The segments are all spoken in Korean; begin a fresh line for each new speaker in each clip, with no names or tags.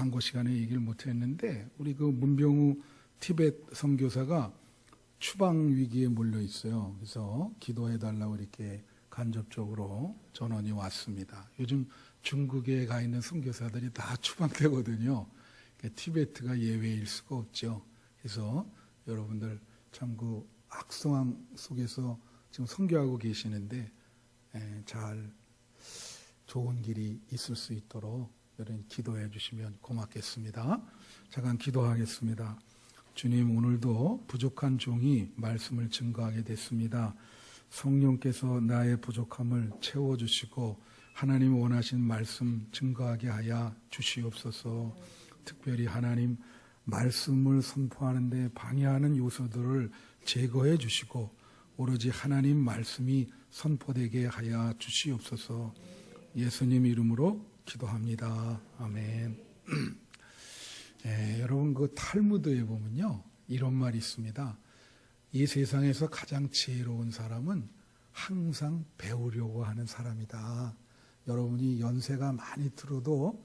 광고 시간에 얘기를 못했는데 우리 그 문병우 티벳 선교사가 추방 위기에 몰려 있어요. 그래서 기도해달라고 이렇게 간접적으로 전원이 왔습니다. 요즘 중국에 가 있는 선교사들이 다 추방되거든요. 티베트가 예외일 수가 없죠. 그래서 여러분들 참 그 악성함 속에서 지금 선교하고 계시는데 잘 좋은 길이 있을 수 있도록 여러분 기도해 주시면 고맙겠습니다. 잠깐 기도하겠습니다. 주님, 오늘도 부족한 종이 말씀을 증거하게 됐습니다. 성령께서 나의 부족함을 채워주시고 하나님 원하신 말씀 증거하게 하여 주시옵소서. 특별히 하나님 말씀을 선포하는데 방해하는 요소들을 제거해 주시고 오로지 하나님 말씀이 선포되게 하여 주시옵소서. 예수님 이름으로 기도합니다. 아멘. 여러분 그 탈무드에 보면요 이런 말이 있습니다. 이 세상에서 가장 지혜로운 사람은 항상 배우려고 하는 사람이다. 여러분이 연세가 많이 들어도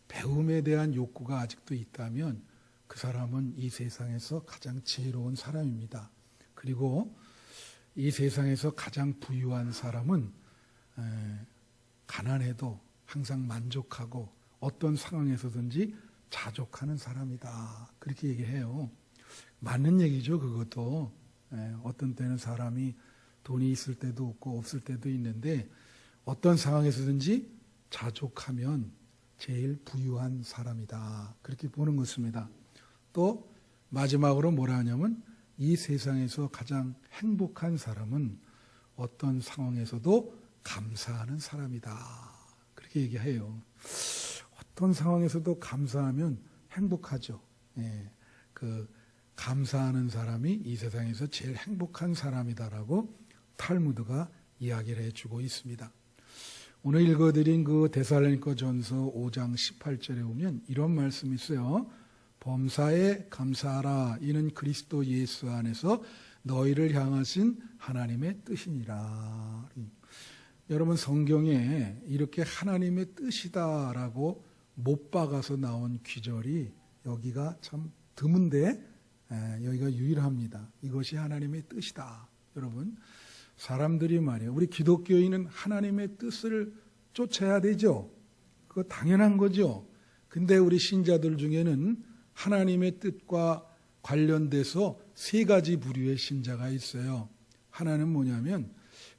배움에 대한 욕구가 아직도 있다면 그 사람은 이 세상에서 가장 지혜로운 사람입니다. 그리고 이 세상에서 가장 부유한 사람은 가난해도 항상 만족하고 어떤 상황에서든지 자족하는 사람이다. 그렇게 얘기해요. 맞는 얘기죠, 그것도. 어떤 때는 사람이 돈이 있을 때도 없고 없을 때도 있는데 어떤 상황에서든지 자족하면 제일 부유한 사람이다. 그렇게 보는 것입니다. 또 마지막으로 뭐라 하냐면 이 세상에서 가장 행복한 사람은 어떤 상황에서도 감사하는 사람이다. 그렇게 얘기해요. 어떤 상황에서도 감사하면 행복하죠. 그 감사하는 사람이 이 세상에서 제일 행복한 사람이다라고 탈무드가 이야기를 해주고 있습니다. 오늘 읽어드린 그 데살로니가전서 5장 18절에 보면 이런 말씀이 있어요. 범사에 감사하라. 이는 그리스도 예수 안에서 너희를 향하신 하나님의 뜻이니라. 여러분 성경에 이렇게 하나님의 뜻이다라고 못 박아서 나온 귀절이 여기가 참 드문데 여기가 유일합니다. 이것이 하나님의 뜻이다. 여러분 사람들이 말이에요. 우리 기독교인은 하나님의 뜻을 쫓아야 되죠. 그거 당연한 거죠. 근데 우리 신자들 중에는 하나님의 뜻과 관련돼서 세 가지 부류의 신자가 있어요. 하나는 뭐냐면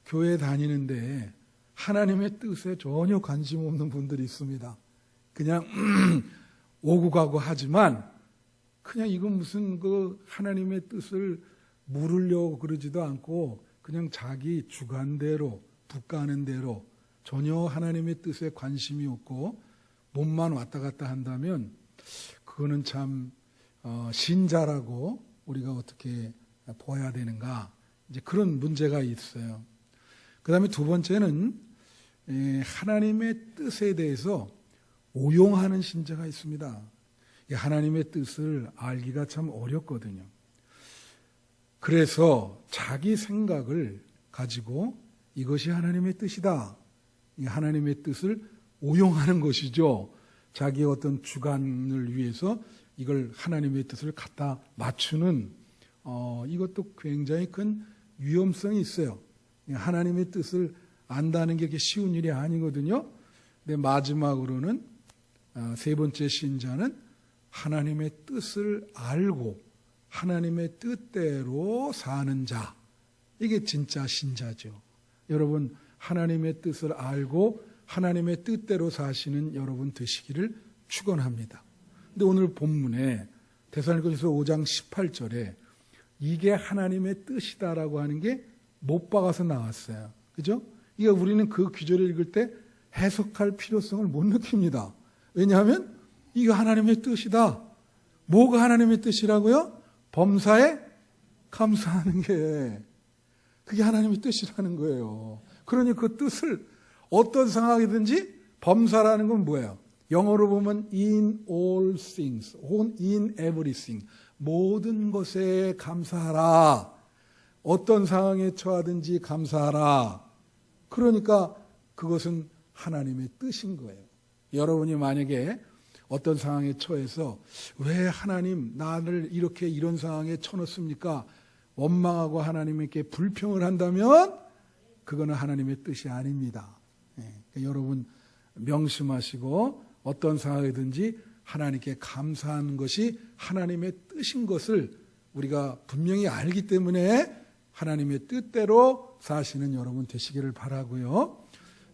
교회 다니는데 하나님의 뜻에 전혀 관심 없는 분들이 있습니다. 그냥 오고 가고 하지만 그냥 이건 무슨 그 하나님의 뜻을 물으려고 그러지도 않고 그냥 자기 주관대로 북가는 대로 전혀 하나님의 뜻에 관심이 없고 몸만 왔다 갔다 한다면 그거는 참 신자라고 우리가 어떻게 보아야 되는가 이제 그런 문제가 있어요. 그 다음에 두 번째는 하나님의 뜻에 대해서 오용하는 신자가 있습니다. 하나님의 뜻을 알기가 참 어렵거든요. 그래서 자기 생각을 가지고 이것이 하나님의 뜻이다. 하나님의 뜻을 오용하는 것이죠. 자기의 어떤 주관을 위해서 이걸 하나님의 뜻을 갖다 맞추는 이것도 굉장히 큰 위험성이 있어요. 하나님의 뜻을 안다는 게 쉬운 일이 아니거든요. 근데 마지막으로는 세 번째 신자는 하나님의 뜻을 알고 하나님의 뜻대로 사는 자. 이게 진짜 신자죠. 여러분 하나님의 뜻을 알고 하나님의 뜻대로 사시는 여러분 되시기를 축원합니다. 근데 오늘 본문에 데살로니가전서 5장 18절에 이게 하나님의 뜻이다라고 하는 게 못 박아서 나왔어요. 그죠? 이게 우리는 그 귀절을 읽을 때 해석할 필요성을 못 느낍니다. 왜냐하면 이게 하나님의 뜻이다. 뭐가 하나님의 뜻이라고요? 범사에 감사하는 게 그게 하나님의 뜻이라는 거예요. 그러니 그 뜻을 어떤 상황이든지 범사라는 건 뭐예요? 영어로 보면 in all things, in everything, 모든 것에 감사하라. 어떤 상황에 처하든지 감사하라. 그러니까 그것은 하나님의 뜻인 거예요. 여러분이 만약에 어떤 상황에 처해서 왜 하나님 나를 이렇게 이런 상황에 쳐넣습니까? 원망하고 하나님께 불평을 한다면 그거는 하나님의 뜻이 아닙니다. 그러니까 여러분 명심하시고 어떤 상황이든지 하나님께 감사하는 것이 하나님의 뜻인 것을 우리가 분명히 알기 때문에 하나님의 뜻대로 사시는 여러분 되시기를 바라고요.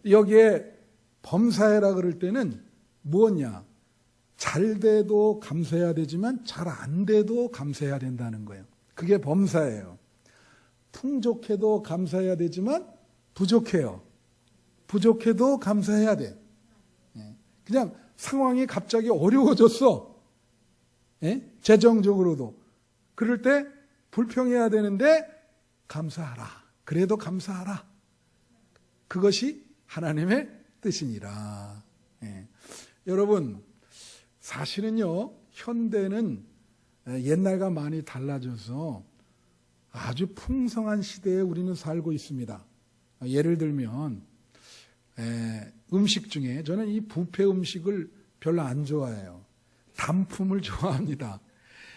여기에 범사해라 그럴 때는 뭐냐? 잘 돼도 감사해야 되지만 잘 안 돼도 감사해야 된다는 거예요. 그게 범사예요. 풍족해도 감사해야 되지만 부족해요. 부족해도 감사해야 돼. 그냥 상황이 갑자기 어려워졌어. 재정적으로도. 그럴 때 불평해야 되는데 감사하라. 그래도 감사하라. 그것이 하나님의 뜻이니라. 여러분 사실은요 현대는 옛날과 많이 달라져서 아주 풍성한 시대에 우리는 살고 있습니다. 예를 들면 음식 중에 저는 이 뷔페 음식을 별로 안 좋아해요. 단품을 좋아합니다.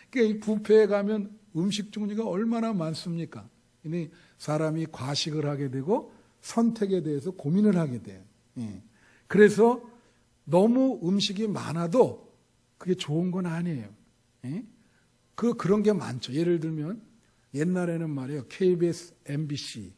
그러니까 이 뷔페에 가면 음식 종류가 얼마나 많습니까? 근데 사람이 과식을 하게 되고 선택에 대해서 고민을 하게 돼요. 그래서 너무 음식이 많아도 그게 좋은 건 아니에요. 그런 게 많죠. 예를 들면 옛날에는 말이에요. KBS, MBC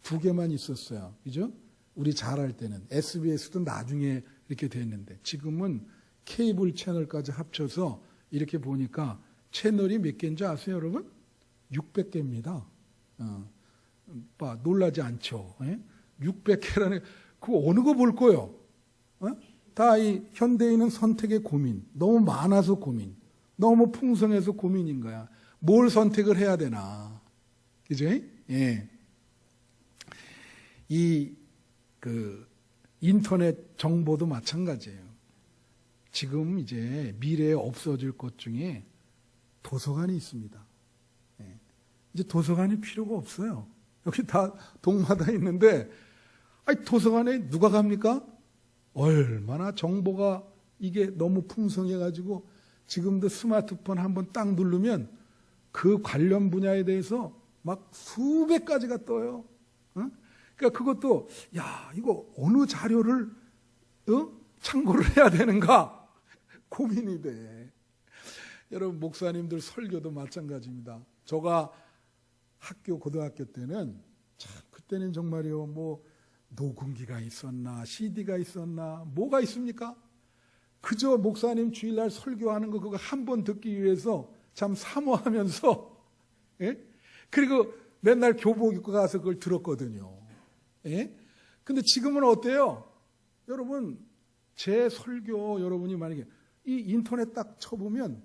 두 개만 있었어요. 그죠? 우리 잘할 때는 SBS도 나중에 이렇게 됐는데 지금은 케이블 채널까지 합쳐서 이렇게 보니까 채널이 몇 개인지 아세요, 여러분? 600개입니다. 놀라지 않죠? 600개라는 그거 어느 거 볼 거예요? 다 이 현대인은 선택의 고민, 너무 많아서 고민, 너무 풍성해서 고민인 거야. 뭘 선택을 해야 되나, 그죠? 인터넷 정보도 마찬가지예요. 지금 이제 미래에 없어질 것 중에 도서관이 있습니다. 이제 도서관이 필요가 없어요. 여기 다 동마다 있는데, 도서관에 누가 갑니까? 얼마나 정보가 이게 너무 풍성해가지고 지금도 스마트폰 한번 딱 누르면 그 관련 분야에 대해서 막 수백 가지가 떠요. 그러니까 그것도 이거 어느 자료를 참고를 해야 되는가 고민이 돼. 여러분 목사님들 설교도 마찬가지입니다. 저가 고등학교 때는 그때는 정말요 녹음기가 있었나 CD가 있었나 뭐가 있습니까? 그저 목사님 주일날 설교하는 거 그거 한 번 듣기 위해서 참 사모하면서 그리고 맨날 교복 입고 가서 그걸 들었거든요. 근데 지금은 어때요? 여러분 제 설교 여러분이 만약에 이 인터넷 딱 쳐보면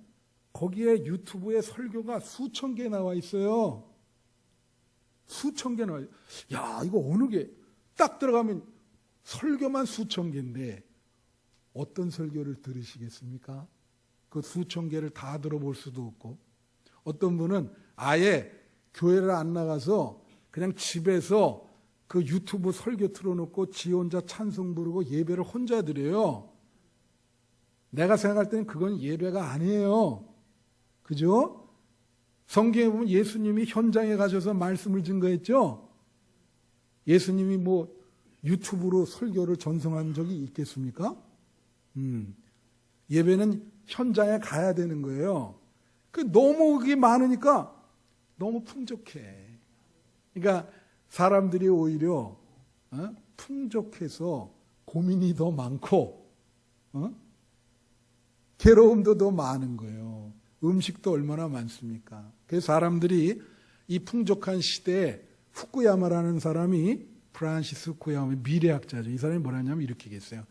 거기에 유튜브에 설교가 수천 개 나와 있어요. 수천 개 나와 있어요. 이거 어느 게 딱 들어가면 설교만 수천 개인데 어떤 설교를 들으시겠습니까? 그 수천 개를 다 들어볼 수도 없고 어떤 분은 아예 교회를 안 나가서 그냥 집에서 그 유튜브 설교 틀어놓고 지 혼자 찬송 부르고 예배를 혼자 드려요. 내가 생각할 때는 그건 예배가 아니에요. 그죠? 성경에 보면 예수님이 현장에 가셔서 말씀을 증거했죠. 예수님이 유튜브로 설교를 전송한 적이 있겠습니까? 예배는 현장에 가야 되는 거예요. 너무 그게 많으니까 너무 풍족해. 그러니까 사람들이 오히려 풍족해서 고민이 더 많고 괴로움도 더 많은 거예요. 음식도 얼마나 많습니까? 그래서 사람들이 이 풍족한 시대에 후쿠야마라는 사람이 프란시스 후쿠야마 미래학자죠. 이 사람이 뭐라냐면 이렇게 얘기했어요.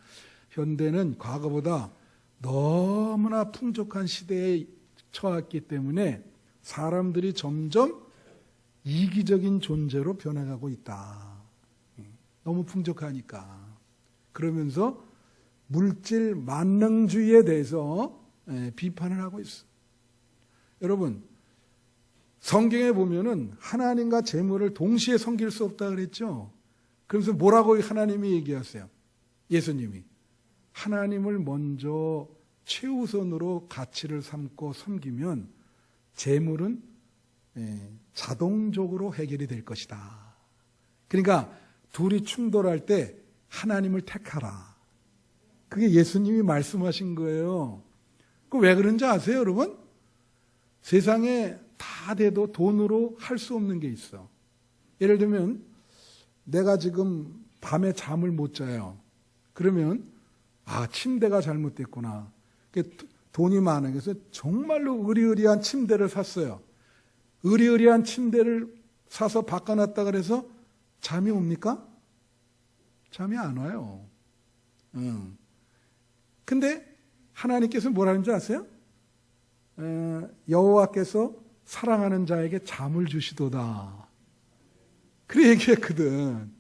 현대는 과거보다 너무나 풍족한 시대에 처했기 때문에 사람들이 점점 이기적인 존재로 변해가고 있다. 너무 풍족하니까. 그러면서 물질 만능주의에 대해서 비판을 하고 있어요. 여러분 성경에 보면은 하나님과 재물을 동시에 섬길 수 없다 그랬죠. 그래서 뭐라고 하나님이 얘기하세요? 예수님이 하나님을 먼저 최우선으로 가치를 삼고 섬기면 재물은 자동적으로 해결이 될 것이다. 그러니까 둘이 충돌할 때 하나님을 택하라. 그게 예수님이 말씀하신 거예요. 그 왜 그런지 아세요, 여러분? 세상에 다 돼도 돈으로 할 수 없는 게 있어. 예를 들면 내가 지금 밤에 잠을 못 자요. 그러면 침대가 잘못됐구나. 돈이 많아. 그래서 정말로 의리의리한 침대를 샀어요. 의리의리한 침대를 사서 바꿔놨다 그래서 잠이 옵니까? 잠이 안 와요. 근데 하나님께서 뭐라는 줄 아세요? 여호와께서 사랑하는 자에게 잠을 주시도다. 그래 얘기했거든.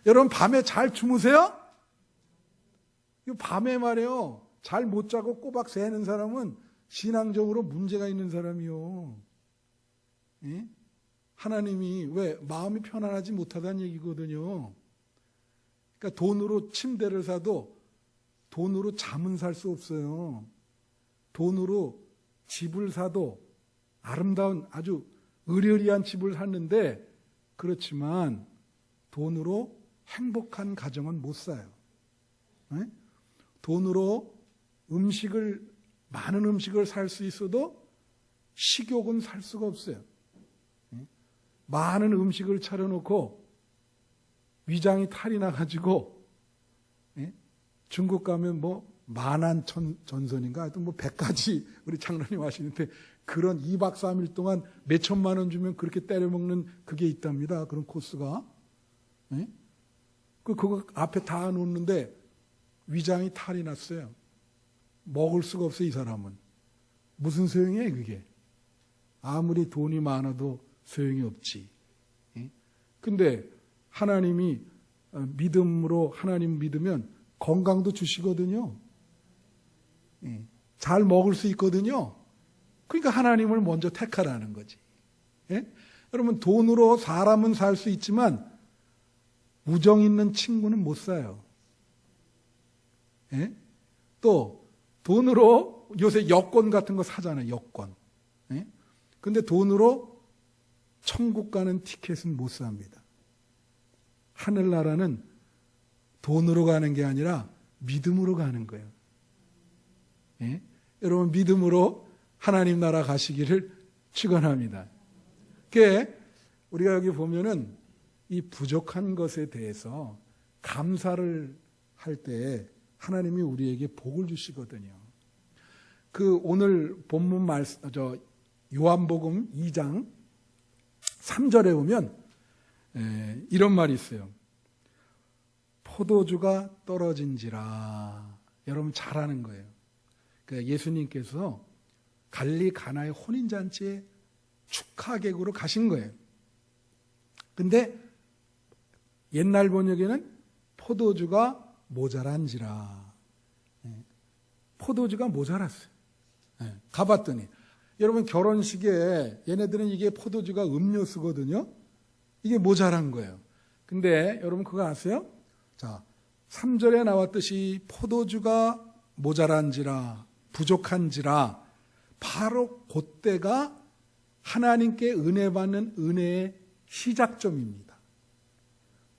여러분 밤에 잘 주무세요? 밤에 말이에요. 잘 못 자고 꼬박 새는 사람은 신앙적으로 문제가 있는 사람이요. 예? 하나님이 왜 마음이 편안하지 못하다는 얘기거든요. 그러니까 돈으로 침대를 사도 돈으로 잠은 살 수 없어요. 돈으로 집을 사도 아름다운 아주 의리의리한 집을 샀는데 그렇지만 돈으로 행복한 가정은 못 사요. 네? 돈으로 많은 음식을 살 수 있어도 식욕은 살 수가 없어요. 네? 많은 음식을 차려놓고 위장이 탈이 나가지고 네? 중국 가면 만안전선인가 하여튼 100가지 우리 장로님 하시는데 그런 2박 3일 동안 몇 천만 원 주면 그렇게 때려먹는 그게 있답니다. 그런 코스가. 네? 그거 앞에 다 놓는데 위장이 탈이 났어요. 먹을 수가 없어요, 이 사람은. 무슨 소용이에요, 그게? 아무리 돈이 많아도 소용이 없지. 예? 근데 하나님이 믿음으로 하나님 믿으면 건강도 주시거든요. 예. 잘 먹을 수 있거든요. 그러니까 하나님을 먼저 택하라는 거지. 예? 여러분 돈으로 사람은 살 수 있지만 우정 있는 친구는 못 사요. 예? 또 돈으로 요새 여권 같은 거 사잖아요. 여권. 예? 근데 돈으로 천국 가는 티켓은 못 삽니다. 하늘나라는 돈으로 가는 게 아니라 믿음으로 가는 거예요. 예? 여러분 믿음으로 하나님 나라 가시기를 축원합니다. 그게 우리가 여기 보면은 이 부족한 것에 대해서 감사를 할 때 하나님이 우리에게 복을 주시거든요. 그 오늘 본문 요한복음 2장 3절에 보면 이런 말이 있어요. 포도주가 떨어진지라. 여러분 잘 아는 거예요. 그러니까 예수님께서 갈리 가나의 혼인잔치에 축하객으로 가신 거예요. 근데 옛날 번역에는 포도주가 모자란지라. 포도주가 모자랐어요. 가봤더니 여러분 결혼식에 얘네들은 이게 포도주가 음료수거든요. 이게 모자란 거예요. 근데 여러분 그거 아세요? 자, 3절에 나왔듯이 포도주가 모자란지라 부족한지라 바로 그때가 하나님께 은혜 받는 은혜의 시작점입니다.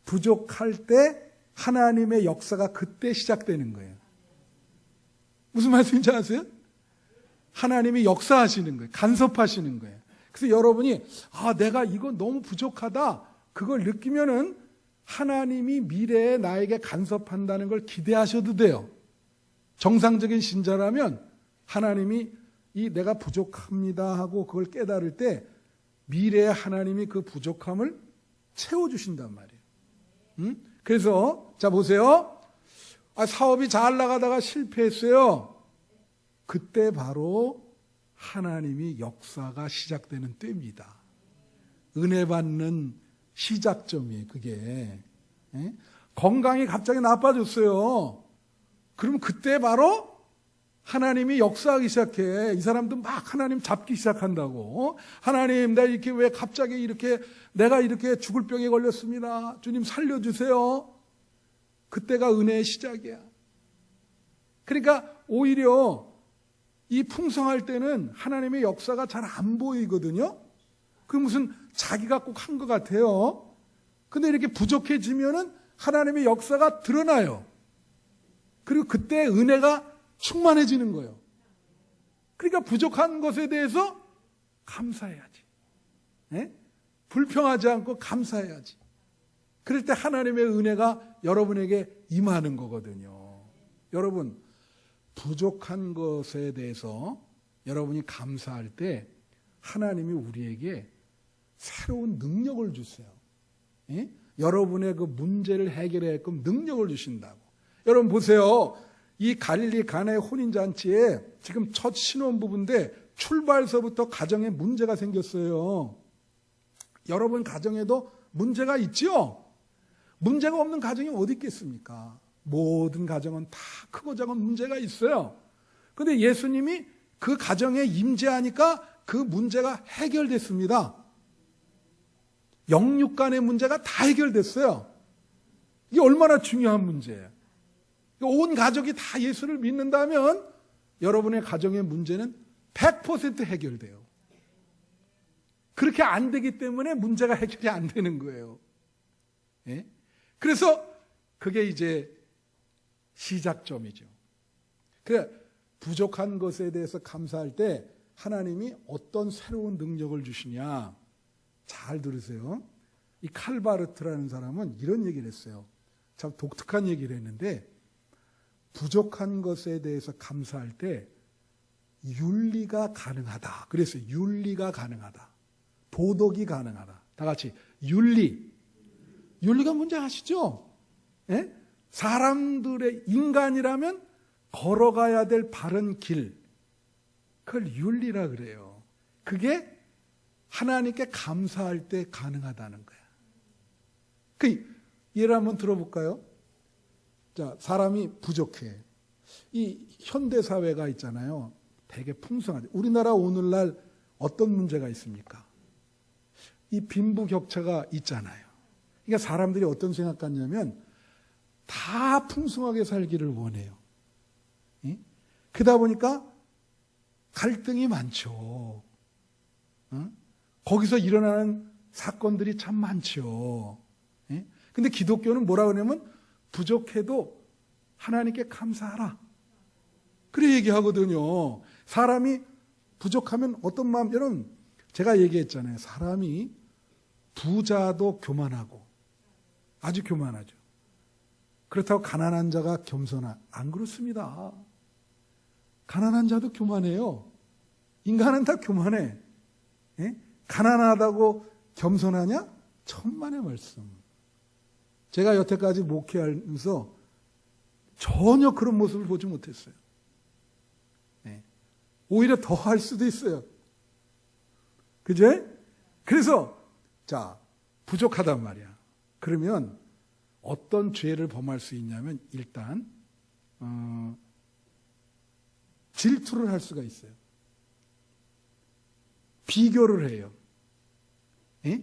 부족할 때 하나님의 역사가 그때 시작되는 거예요. 무슨 말씀인지 아세요? 하나님이 역사하시는 거예요. 간섭하시는 거예요. 그래서 여러분이 내가 이거 너무 부족하다 그걸 느끼면은 하나님이 미래에 나에게 간섭한다는 걸 기대하셔도 돼요. 정상적인 신자라면 하나님이 내가 부족합니다 하고 그걸 깨달을 때 미래에 하나님이 그 부족함을 채워주신단 말이에요. 그래서 자 보세요. 사업이 잘 나가다가 실패했어요. 그때 바로 하나님이 역사가 시작되는 때입니다. 은혜 받는 시작점이에요. 그게. 건강이 갑자기 나빠졌어요. 그러면 그때 바로 하나님이 역사하기 시작해. 이 사람도 막 하나님 잡기 시작한다고. 하나님, 내가 이렇게 왜 갑자기 내가 이렇게 죽을 병에 걸렸습니다. 주님 살려주세요. 그때가 은혜의 시작이야. 그러니까 오히려 이 풍성할 때는 하나님의 역사가 잘 안 보이거든요. 그 무슨 자기가 꼭 한 것 같아요. 근데 이렇게 부족해지면은 하나님의 역사가 드러나요. 그리고 그때 은혜가 충만해지는 거예요. 그러니까 부족한 것에 대해서 감사해야지. 예? 불평하지 않고 감사해야지. 그럴 때 하나님의 은혜가 여러분에게 임하는 거거든요. 여러분, 부족한 것에 대해서 여러분이 감사할 때 하나님이 우리에게 새로운 능력을 주세요. 예? 여러분의 그 문제를 해결하게끔 능력을 주신다고. 여러분 보세요. 이 갈릴리 가나의 혼인잔치에 지금 첫 신혼부부인데 출발서부터 가정에 문제가 생겼어요. 여러분 가정에도 문제가 있죠? 문제가 없는 가정이 어디 있겠습니까? 모든 가정은 다 크고 작은 문제가 있어요. 그런데 예수님이 그 가정에 임재하니까 그 문제가 해결됐습니다. 영육 간의 문제가 다 해결됐어요. 이게 얼마나 중요한 문제예요. 온 가족이 다 예수를 믿는다면 여러분의 가정의 문제는 100% 해결돼요. 그렇게 안 되기 때문에 문제가 해결이 안 되는 거예요. 예? 그래서 그게 이제 시작점이죠. 그래, 부족한 것에 대해서 감사할 때 하나님이 어떤 새로운 능력을 주시냐. 잘 들으세요. 이 칼바르트라는 사람은 이런 얘기를 했어요. 참 독특한 얘기를 했는데 부족한 것에 대해서 감사할 때 윤리가 가능하다. 그래서 윤리가 가능하다. 도덕이 가능하다. 다 같이 윤리. 윤리가 뭔지 아시죠? 예? 사람들의 인간이라면 걸어가야 될 바른 길. 그걸 윤리라 그래요. 그게 하나님께 감사할 때 가능하다는 거야. 그 예를 한번 들어볼까요? 자, 사람이 부족해. 이 현대 사회가 있잖아요. 되게 풍성하죠. 우리나라 오늘날 어떤 문제가 있습니까? 이 빈부격차가 있잖아요. 그러니까 사람들이 어떤 생각 같냐면 다 풍성하게 살기를 원해요. 예? 그러다 보니까 갈등이 많죠. 거기서 일어나는 사건들이 참 많죠. 예? 근데 기독교는 뭐라 그러냐면 부족해도 하나님께 감사하라. 그래 얘기하거든요. 사람이 부족하면 어떤 마음, 여러분 제가 얘기했잖아요. 사람이 부자도 교만하고 아주 교만하죠. 그렇다고 가난한 자가 겸손하? 안 그렇습니다. 가난한 자도 교만해요. 인간은 다 교만해. 예? 가난하다고 겸손하냐? 천만의 말씀. 제가 여태까지 목회하면서 전혀 그런 모습을 보지 못했어요. 네. 오히려 더 할 수도 있어요. 그죠? 그래서 자, 부족하단 말이야. 그러면 어떤 죄를 범할 수 있냐면 일단 질투를 할 수가 있어요. 비교를 해요. 예?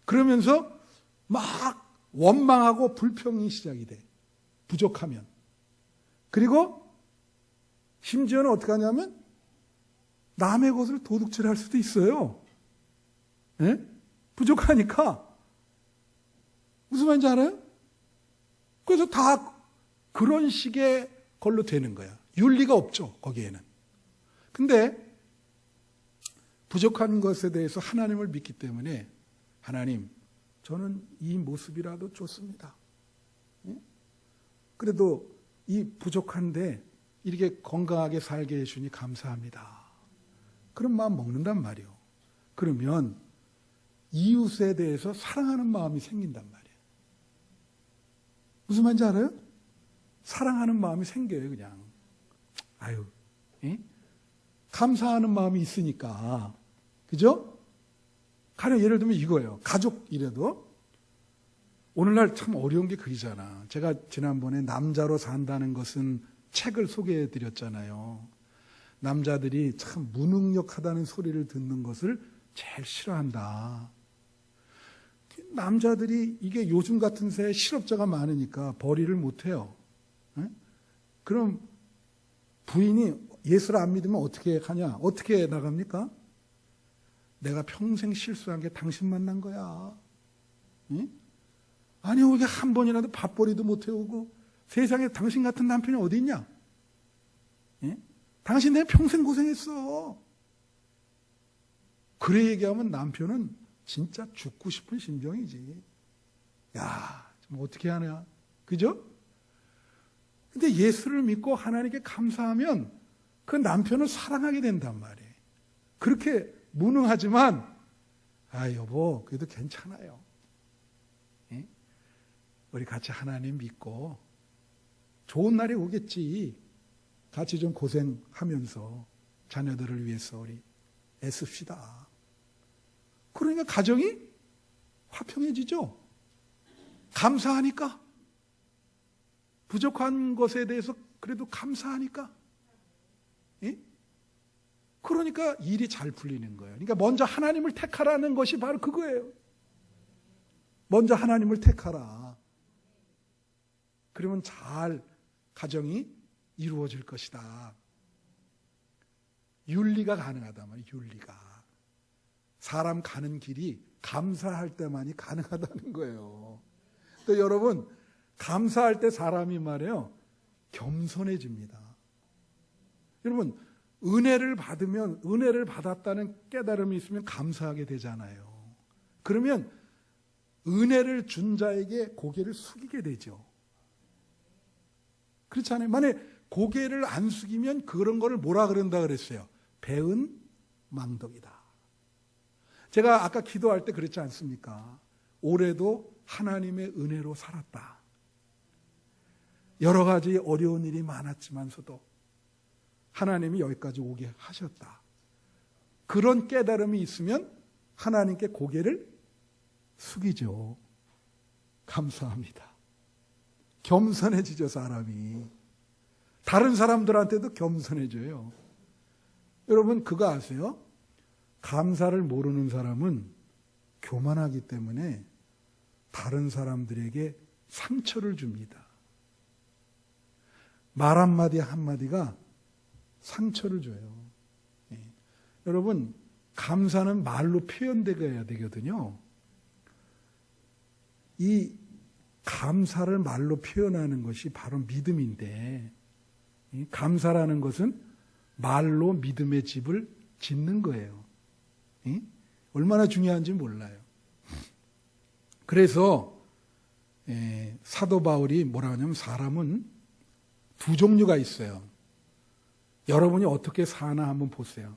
그러면서 막 원망하고 불평이 시작이 돼. 부족하면. 그리고 심지어는 어떻게 하냐면 남의 것을 도둑질할 수도 있어요. 예? 부족하니까. 무슨 말인지 알아요? 그래서 다 그런 식의 걸로 되는 거야. 윤리가 없죠, 거기에는. 근데 부족한 것에 대해서 하나님을 믿기 때문에 하나님, 저는 이 모습이라도 좋습니다. 예? 그래도 이 부족한데 이렇게 건강하게 살게 해주니 감사합니다. 그런 마음 먹는단 말이에요. 그러면 이웃에 대해서 사랑하는 마음이 생긴단 말이에요. 무슨 말인지 알아요? 사랑하는 마음이 생겨요, 그냥. 아유, 예? 감사하는 마음이 있으니까. 그죠? 가령 예를 들면 이거예요. 가족이라도. 오늘날 참 어려운 게 그이잖아. 제가 지난번에 남자로 산다는 것은 책을 소개해 드렸잖아요. 남자들이 참 무능력하다는 소리를 듣는 것을 제일 싫어한다. 남자들이 이게 요즘 같은 새에 실업자가 많으니까 벌이를 못해요. 그럼 부인이 예수를 안 믿으면 어떻게 하냐? 어떻게 나갑니까? 내가 평생 실수한 게 당신 만난 거야. 응? 아니, 왜 한 번이라도 밥벌이도 못 해오고 세상에 당신 같은 남편이 어디 있냐? 응? 당신 내가 평생 고생했어. 그래 얘기하면 남편은 진짜 죽고 싶은 심정이지. 야, 좀 어떻게 하냐? 그죠? 근데 예수를 믿고 하나님께 감사하면 그 남편을 사랑하게 된단 말이에요. 그렇게 무능하지만, 아, 여보, 그래도 괜찮아요. 예? 우리 같이 하나님 믿고 좋은 날이 오겠지. 같이 좀 고생하면서 자녀들을 위해서 우리 애씁시다. 그러니까 가정이 화평해지죠. 감사하니까. 부족한 것에 대해서 그래도 감사하니까. 예? 그러니까 일이 잘 풀리는 거예요. 그러니까 먼저 하나님을 택하라는 것이 바로 그거예요. 먼저 하나님을 택하라. 그러면 잘 가정이 이루어질 것이다. 윤리가 가능하단 말이에요. 윤리가. 사람 가는 길이 감사할 때만이 가능하다는 거예요. 또 여러분, 감사할 때 사람이 말이에요, 겸손해집니다. 여러분, 은혜를 받으면, 은혜를 받았다는 깨달음이 있으면 감사하게 되잖아요. 그러면 은혜를 준 자에게 고개를 숙이게 되죠. 그렇잖아요. 만약에 고개를 안 숙이면 그런 거를 뭐라 그런다 그랬어요? 배은 망덕이다. 제가 아까 기도할 때 그랬지 않습니까? 올해도 하나님의 은혜로 살았다. 여러 가지 어려운 일이 많았지만서도 하나님이 여기까지 오게 하셨다. 그런 깨달음이 있으면 하나님께 고개를 숙이죠. 감사합니다. 겸손해지죠, 사람이. 다른 사람들한테도 겸손해져요. 여러분, 그거 아세요? 감사를 모르는 사람은 교만하기 때문에 다른 사람들에게 상처를 줍니다. 말 한마디 한마디가 상처를 줘요. 예. 여러분, 감사는 말로 표현되어야 되거든요. 이 감사를 말로 표현하는 것이 바로 믿음인데, 감사라는 것은 말로 믿음의 집을 짓는 거예요. 얼마나 중요한지 몰라요. 그래서 사도 바울이 뭐라 하냐면, 사람은 두 종류가 있어요. 여러분이 어떻게 사나 한번 보세요.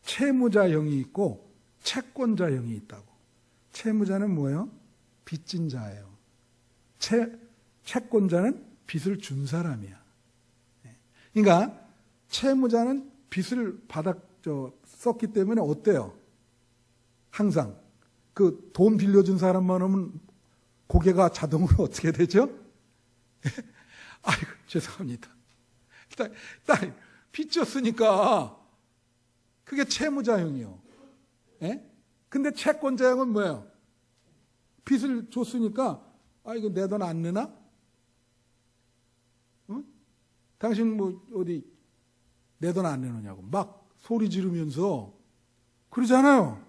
채무자형이 있고 채권자형이 있다고. 채무자는 뭐예요? 빚진 자예요. 채권자는 빚을 준 사람이야. 그러니까 채무자는 빚을 썼기 때문에 어때요? 항상 그 돈 빌려준 사람만 오면 고개가 자동으로 어떻게 되죠? 아이고, 죄송합니다. 딱 빚졌으니까 그게 채무자형이요. 예? 근데 채권자형은 뭐예요? 빚을 줬으니까, 아, 이거 내 돈 안 내나? 응? 당신 뭐 어디 내 돈 안 내놓냐고 막 소리 지르면서 그러잖아요.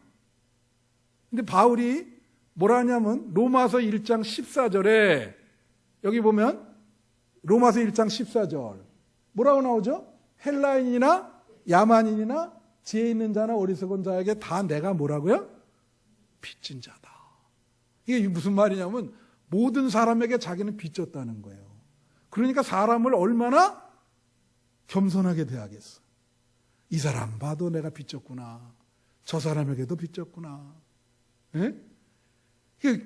근데 바울이 뭐라 하냐면 로마서 1장 14절에 여기 보면 로마서 1장 14절 뭐라고 나오죠? 헬라인이나 야만인이나 지혜 있는 자나 어리석은 자에게 다 내가 뭐라고요? 빚진 자다. 이게 무슨 말이냐면 모든 사람에게 자기는 빚졌다는 거예요. 그러니까 사람을 얼마나 겸손하게 대하겠어. 이 사람 봐도 내가 빚졌구나. 저 사람에게도 빚졌구나. 예?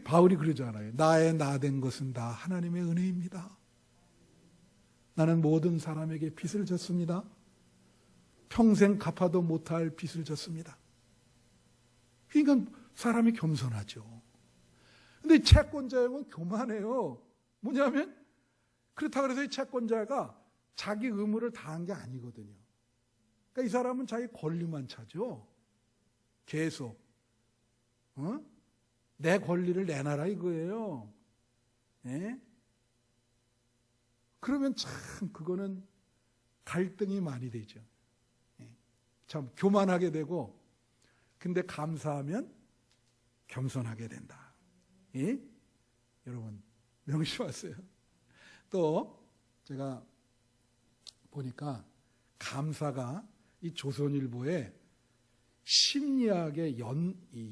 바울이 그러잖아요. 나의 나된 것은 다 하나님의 은혜입니다. 나는 모든 사람에게 빚을 졌습니다. 평생 갚아도 못할 빚을 졌습니다. 그러니까 사람이 겸손하죠. 근데 이 채권자형은 교만해요. 뭐냐면 그렇다고 해서 이 채권자가 자기 의무를 다한 게 아니거든요. 그러니까 이 사람은 자기 권리만 찾죠. 계속. 내 권리를 내놔라 이거예요. 예? 그러면 참 그거는 갈등이 많이 되죠. 참 교만하게 되고, 근데 감사하면 겸손하게 된다. 예? 여러분 명심하세요. 또 제가 보니까 감사가 이 조선일보에 심리학의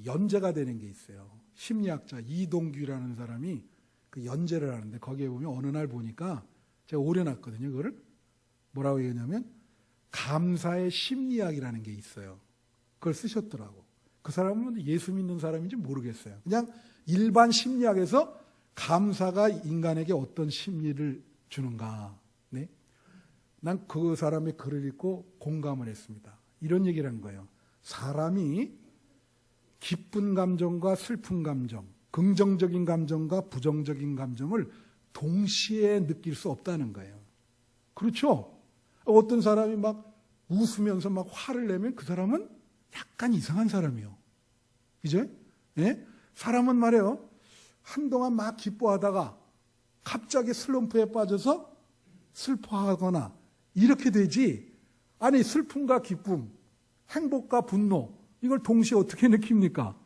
연재가 되는 게 있어요. 심리학자 이동규라는 사람이 그 연재를 하는데, 거기에 보면 어느 날 보니까 제가 오려놨거든요. 그거를 뭐라고 얘기하냐면 감사의 심리학이라는 게 있어요. 그걸 쓰셨더라고. 그 사람은 예수 믿는 사람인지 모르겠어요. 그냥 일반 심리학에서 감사가 인간에게 어떤 심리를 주는가. 네? 난 그 사람의 글을 읽고 공감을 했습니다. 이런 얘기를 한 거예요. 사람이 기쁜 감정과 슬픈 감정, 긍정적인 감정과 부정적인 감정을 동시에 느낄 수 없다는 거예요. 그렇죠? 어떤 사람이 막 웃으면서 막 화를 내면 그 사람은 약간 이상한 사람이에요. 그죠? 예? 사람은 말이에요. 한동안 막 기뻐하다가 갑자기 슬럼프에 빠져서 슬퍼하거나 이렇게 되지. 아니, 슬픔과 기쁨, 행복과 분노, 이걸 동시에 어떻게 느낍니까?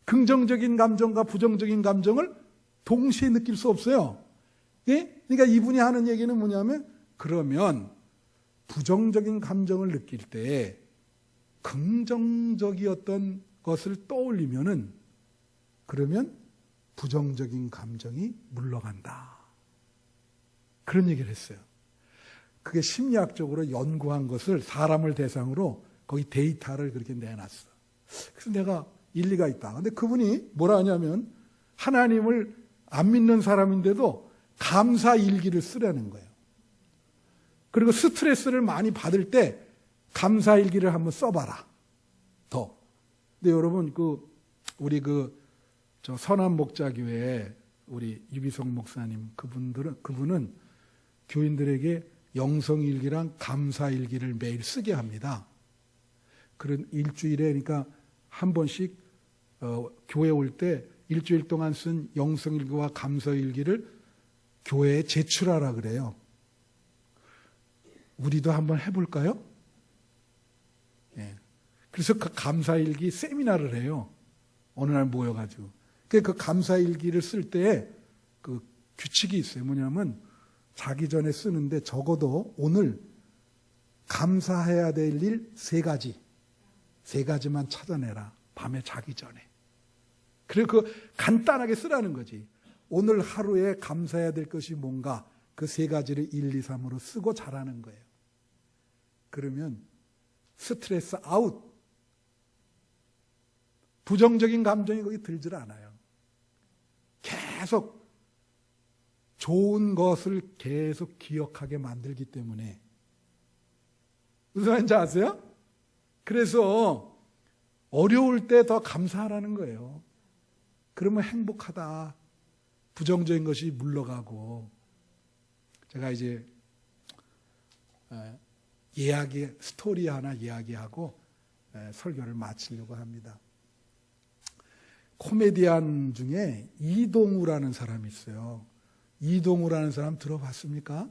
긍정적인 감정과 부정적인 감정을 동시에 느낄 수 없어요. 예? 그러니까 이분이 하는 얘기는 뭐냐면, 그러면 부정적인 감정을 느낄 때 긍정적이었던 것을 떠올리면은, 그러면 부정적인 감정이 물러간다. 그런 얘기를 했어요. 그게 심리학적으로 연구한 것을 사람을 대상으로 거기 데이터를 그렇게 내놨어. 그래서 내가 일리가 있다. 근데 그분이 뭐라 하냐면, 하나님을 안 믿는 사람인데도 감사 일기를 쓰라는 거예요. 그리고 스트레스를 많이 받을 때 감사 일기를 한번 써봐라. 더. 근데 여러분, 우리 저 선한 목자교회 우리 유비성 목사님, 그분은 교인들에게 영성일기랑 감사일기를 매일 쓰게 합니다. 그런 일주일에, 그러니까 한 번씩 교회 올 때 일주일 동안 쓴 영성일기와 감사일기를 교회에 제출하라 그래요. 우리도 한번 해볼까요? 예. 그래서 그 감사일기 세미나를 해요. 어느 날 모여가지고. 그 감사일기를 쓸 때 그 규칙이 있어요. 뭐냐면, 자기 전에 쓰는데 적어도 오늘 감사해야 될 일 3가지만 찾아내라. 밤에 자기 전에. 그리고 간단하게 쓰라는 거지. 오늘 하루에 감사해야 될 것이 뭔가, 그 3가지를 1, 2, 3으로 쓰고 자라는 거예요. 그러면 스트레스 아웃. 부정적인 감정이 거기 들질 않아요. 계속 좋은 것을 계속 기억하게 만들기 때문에. 무슨 말인지 아세요? 그래서 어려울 때 더 감사하라는 거예요. 그러면 행복하다. 부정적인 것이 물러가고. 제가 이제 스토리 하나 이야기하고 설교를 마치려고 합니다. 코미디언 중에 이동우라는 사람이 있어요. 이동우라는 사람 들어봤습니까?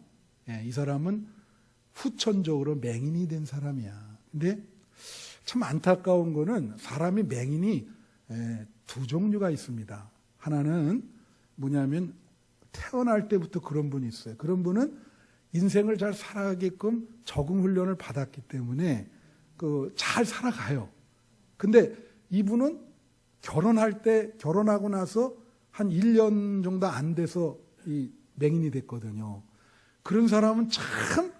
이 사람은 후천적으로 맹인이 된 사람이야. 근데 참 안타까운 거는 사람이 맹인이 2 종류가 있습니다. 하나는 뭐냐면 태어날 때부터 그런 분이 있어요. 그런 분은 인생을 잘 살아가게끔 적응 훈련을 받았기 때문에 잘 살아가요. 근데 이분은 결혼하고 나서 한 1년 정도 안 돼서 이 맹인이 됐거든요. 그런 사람은 참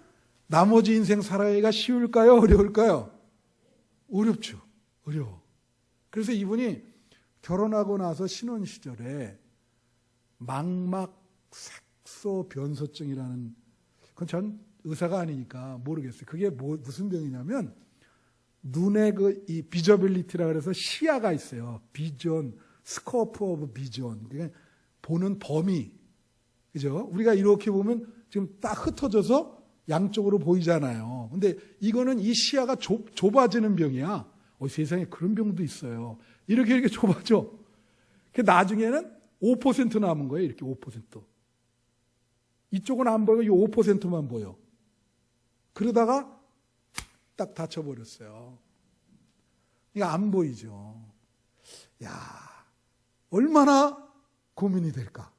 나머지 인생 살아가기가 쉬울까요? 어려울까요? 어렵죠. 어려워. 그래서 이분이 결혼하고 나서 신혼 시절에 망막 색소 변소증이라는, 그건 전 의사가 아니니까 모르겠어요. 그게 무슨 병이냐면 눈에 이 비저빌리티라 그래서 시야가 있어요. 비전, 스코프 오브 비전. 그러니까 보는 범위. 그죠? 우리가 이렇게 보면 지금 딱 흩어져서 양쪽으로 보이잖아요. 근데 이거는 이 시야가 좁아지는 병이야. 세상에 그런 병도 있어요. 이렇게 좁아져. 나중에는 5% 남은 거예요. 이렇게 5%. 이쪽은 안 보여. 이 5%만 보여. 그러다가 딱 다쳐버렸어요. 이거 안 보이죠. 야, 얼마나 고민이 될까?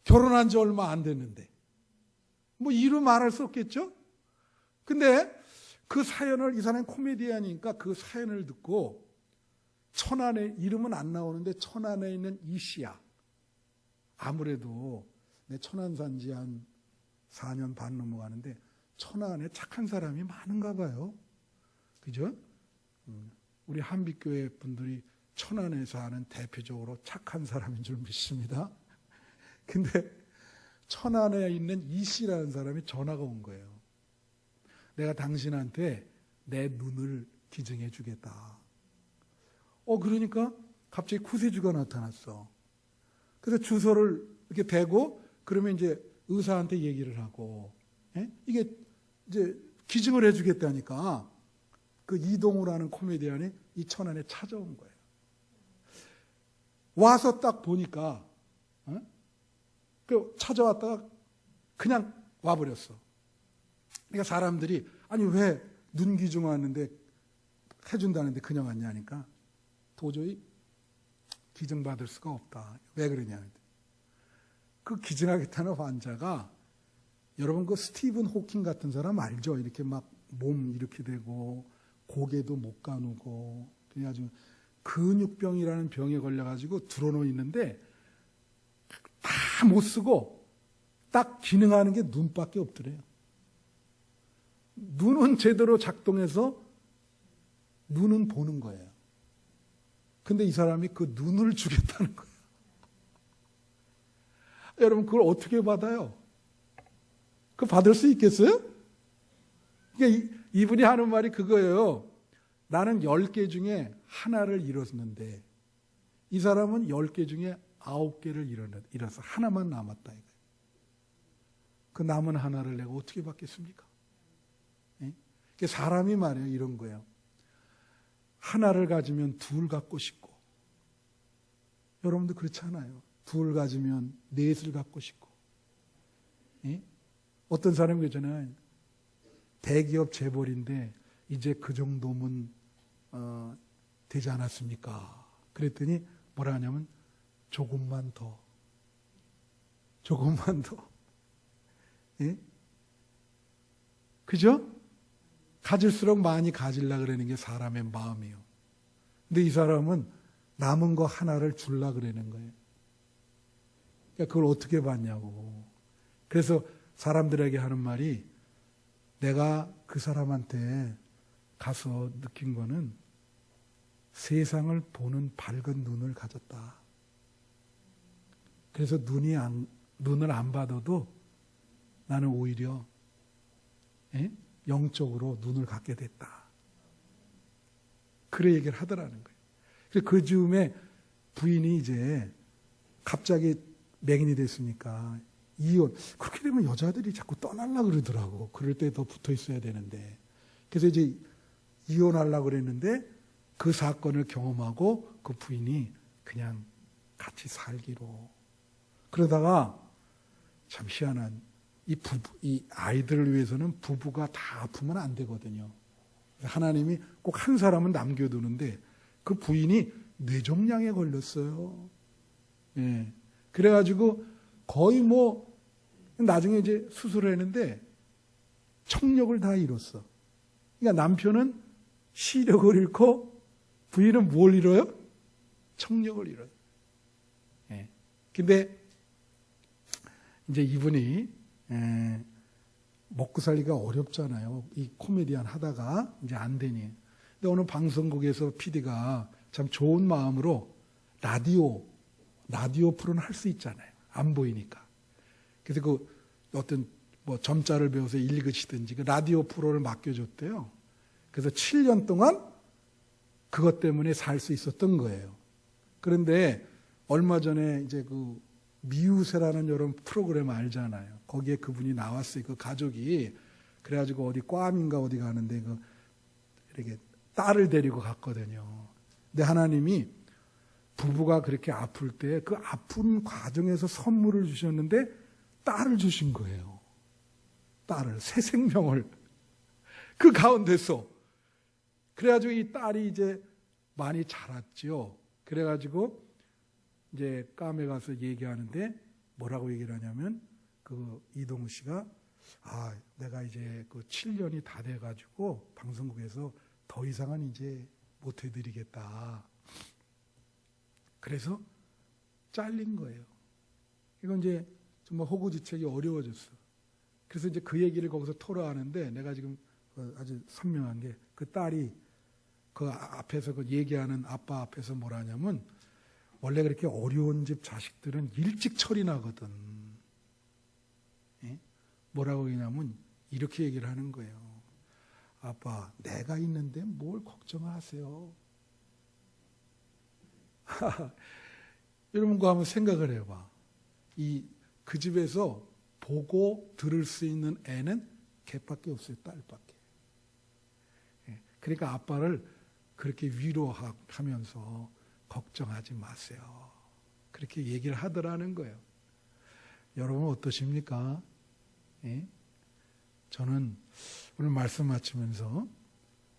결혼한 지 얼마 안 됐는데. 뭐 이루 말할 수 없겠죠? 근데 그 사연을, 이 사람이 코미디언이니까 그 사연을 듣고 천안에, 이름은 안 나오는데 천안에 있는 이씨야. 아무래도 내 천안 산 지 한 4년 반 넘어가는데 천안에 착한 사람이 많은가 봐요. 그죠? 우리 한빛교회 분들이 천안에 사는 대표적으로 착한 사람인 줄 믿습니다. 근데 천안에 있는 이씨라는 사람이 전화가 온 거예요. 내가 당신한테 내 눈을 기증해 주겠다. 그러니까 갑자기 구세주가 나타났어. 그래서 주소를 이렇게 대고 그러면 이제 의사한테 얘기를 하고, 이게 이제 기증을 해 주겠다니까 그 이동우라는 코미디언이 이 천안에 찾아온 거예요. 와서 딱 보니까, 그 찾아왔다가 그냥 와버렸어. 그러니까 사람들이, 아니 왜 눈 기증 왔는데 해준다는데 그냥 왔냐니까 도저히 기증받을 수가 없다. 왜 그러냐. 그 기증하겠다는 환자가, 여러분 그 스티븐 호킹 같은 사람 알죠? 이렇게 막 몸 이렇게 되고 고개도 못 가누고 그래가지고 근육병이라는 병에 걸려가지고 들어놓여 있는데 다 못 쓰고 딱 기능하는 게 눈밖에 없더래요. 눈은 제대로 작동해서 눈은 보는 거예요. 근데 이 사람이 그 눈을 주겠다는 거예요. 여러분 그걸 어떻게 받아요? 그거 받을 수 있겠어요? 그러니까 이분이 하는 말이 그거예요. 나는 10개 중에 하나를 잃었는데 이 사람은 10개 중에 9개를 잃어서 하나만 남았다. 이거예요. 그 남은 하나를 내가 어떻게 받겠습니까? 사람이 말이에요. 이런 거예요. 하나를 가지면 둘 갖고 싶고, 여러분도 그렇지 않아요? 둘 가지면 넷을 갖고 싶고. 어떤 사람이 그러잖아요. 대기업 재벌인데 이제 그 정도면 되지 않았습니까? 그랬더니 뭐라 하냐면 조금만 더. 그죠? 가질수록 많이 가지려고 그러는 게 사람의 마음이에요. 근데 이 사람은 남은 거 하나를 주려고 그러는 거예요. 그러니까 그걸 어떻게 받냐고. 그래서 사람들에게 하는 말이, 내가 그 사람한테 가서 느낀 거는 세상을 보는 밝은 눈을 가졌다. 그래서 눈을 안 받아도 나는 오히려 영적으로 눈을 갖게 됐다. 그래 얘기를 하더라는 거예요. 그래서 그 즈음에 부인이 이제 갑자기 맹인이 됐으니까 이혼. 그렇게 되면 여자들이 자꾸 떠나려고 그러더라고. 그럴 때 더 붙어 있어야 되는데. 그래서 이제 이혼하려고 그랬는데 그 사건을 경험하고 그 부인이 그냥 같이 살기로. 그러다가 참 희한한, 이 아이들을 위해서는 부부가 다 아프면 안 되거든요. 하나님이 꼭 한 사람은 남겨두는데 그 부인이 뇌종양에 걸렸어요. 예. 그래가지고 거의 나중에 이제 수술을 했는데 청력을 다 잃었어. 그러니까 남편은 시력을 잃고 부인은 뭘 잃어요? 청력을 잃어요. 예. 근데 이제 이분이 먹고 살기가 어렵잖아요. 이 코미디언 하다가 이제 안 되니. 근데 오늘 방송국에서 PD가 참 좋은 마음으로 라디오 프로는 할 수 있잖아요. 안 보이니까. 그래서 그 어떤 점자를 배워서 읽으시든지 그 라디오 프로를 맡겨줬대요. 그래서 7년 동안 그것 때문에 살 수 있었던 거예요. 그런데 얼마 전에 이제 그 미우새라는 여러분 프로그램 알잖아요. 거기에 그분이 나왔어요. 그 가족이. 그래가지고 어디 괌인가 어디 가는데 이렇게 딸을 데리고 갔거든요. 근데 하나님이 부부가 그렇게 아플 때 그 아픈 과정에서 선물을 주셨는데 딸을 주신 거예요. 딸을, 새 생명을. 그 가운데서. 그래가지고 이 딸이 이제 많이 자랐죠. 그래가지고 이제 깜에 가서 얘기하는데 뭐라고 얘기를 하냐면 그 이동우 씨가 내가 이제 그 7년이 다 돼가지고 방송국에서 더 이상은 이제 못 해드리겠다. 그래서 잘린 거예요. 이건 이제 정말 호구지책이 어려워졌어. 그래서 이제 그 얘기를 거기서 토로하는데 내가 지금 아주 선명한 게 그 딸이 그 앞에서 그 얘기하는 아빠 앞에서 뭐라 하냐면 원래 그렇게 어려운 집 자식들은 일찍 철이 나거든. 예? 뭐라고 하냐면 이렇게 얘기를 하는 거예요. 아빠, 내가 있는데 뭘 걱정하세요? 여러분, 그거 한번 생각을 해봐. 그 집에서 보고 들을 수 있는 애는 걔밖에 없어요. 딸밖에. 그러니까 아빠를 그렇게 위로하면서 걱정하지 마세요. 그렇게 얘기를 하더라는 거예요. 여러분 어떠십니까? 예? 저는 오늘 말씀 마치면서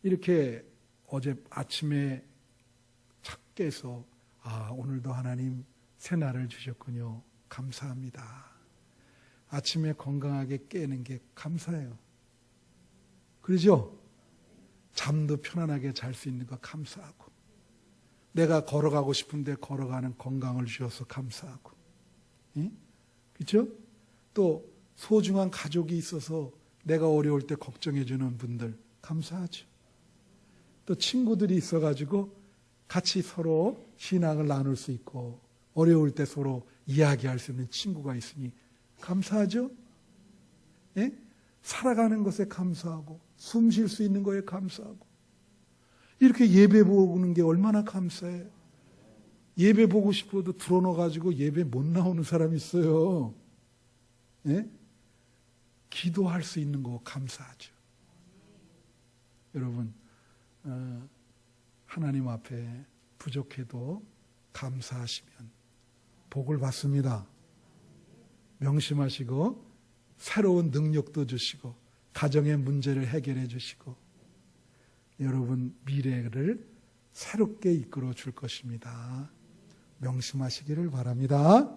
이렇게 어제 아침에 착 깨서 오늘도 하나님 새 날을 주셨군요. 감사합니다. 아침에 건강하게 깨는 게 감사해요. 그러죠? 잠도 편안하게 잘 수 있는 거 감사하고 내가 걸어가고 싶은데 걸어가는 건강을 주셔서 감사하고 예? 그렇죠? 또 소중한 가족이 있어서 내가 어려울 때 걱정해 주는 분들 감사하죠. 또 친구들이 있어가지고 같이 서로 신앙을 나눌 수 있고 어려울 때 서로 이야기할 수 있는 친구가 있으니 감사하죠? 예? 살아가는 것에 감사하고 숨 쉴 수 있는 거에 감사하고 이렇게 예배 보는 게 얼마나 감사해요. 예배 보고 싶어도 들어넣어가지고 예배 못 나오는 사람이 있어요. 예? 기도할 수 있는 거 감사하죠. 여러분 하나님 앞에 부족해도 감사하시면 복을 받습니다. 명심하시고 새로운 능력도 주시고 가정의 문제를 해결해 주시고 여러분 미래를 새롭게 이끌어 줄 것입니다. 명심하시기를 바랍니다.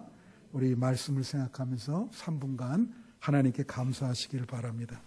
우리 말씀을 생각하면서 3분간 하나님께 감사하시기를 바랍니다.